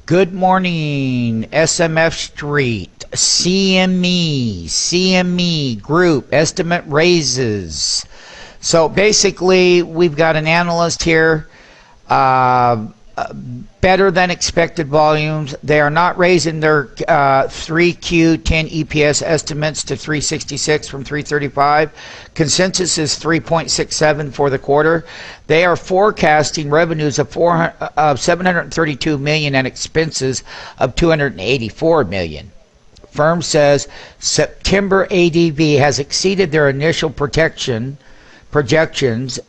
Good morning, SMF Street, CME Group, estimate raises. So basically, we've got an analyst here, better than expected volumes. They are not raising their 3Q10 EPS estimates to 366 from 335. Consensus is 3.67 for the quarter. They are forecasting revenues of 732 million and expenses of 284 million. Firm says September ADV has exceeded their initial projections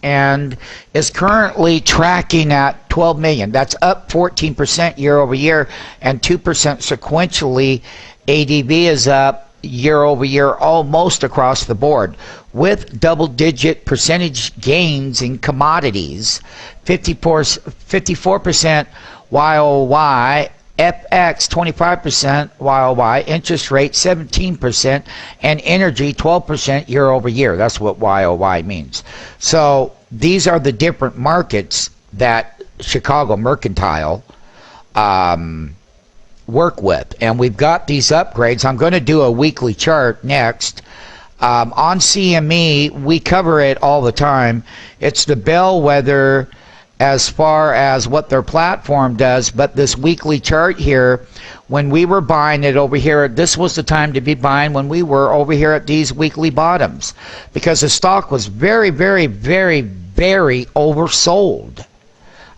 and is currently tracking at 12 million. That's up 14% year over year and 2% sequentially. ADV is up year over year almost across the board, with double-digit percentage gains in commodities, 54% YOY, FX 25% YOY, interest rate 17%, and energy 12% year over year. That's what YOY means. So these are the different markets that Chicago Mercantile work with, and we've got these upgrades. I'm going to do a weekly chart next. On CME, we cover it all the time. It's the bellwether as far as what their platform does, but this weekly chart here, when we were buying it over here, this was the time to be buying when we were over here at these weekly bottoms, because the stock was very, very, very, very oversold.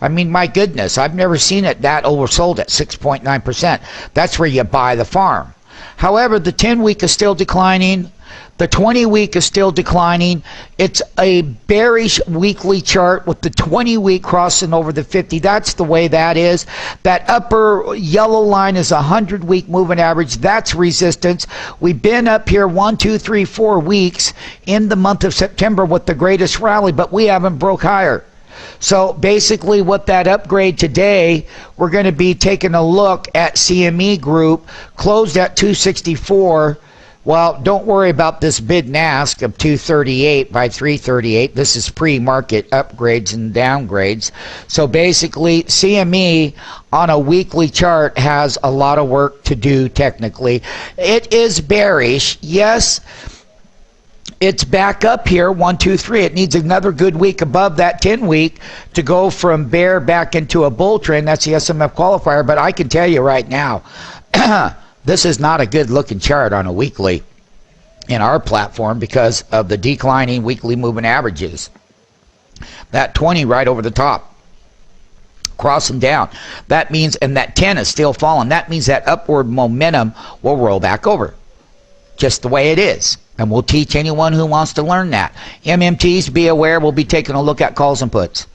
I mean, my goodness, I've never seen it that oversold at 6.9%. That's where you buy the farm. However, the 10-week is still declining. The 20-week is still declining. It's a bearish weekly chart with the 20-week crossing over the 50. That's the way that is. That upper yellow line is a 100-week moving average. That's resistance. We've been up here 1, 2, 3, 4 weeks in the month of September with the greatest rally, but we haven't broke higher. So basically what that upgrade today, we're going to be taking a look at CME Group, closed at 264. Well, don't worry about this bid and ask of 238 by 338. This is pre-market upgrades and downgrades. So basically, CME on a weekly chart has a lot of work to do technically. It is bearish, yes. It's back up here, 1, 2, 3. It needs another good week above that 10-week to go from bear back into a bull trend. That's the SMF qualifier. But I can tell you right now, this is not a good-looking chart on a weekly in our platform because of the declining weekly moving averages. That 20 right over the top, crossing down. That means, and that 10 is still falling. That means that upward momentum will roll back over, just the way it is. And we'll teach anyone who wants to learn that. MMTs, be aware, we'll be taking a look at calls and puts.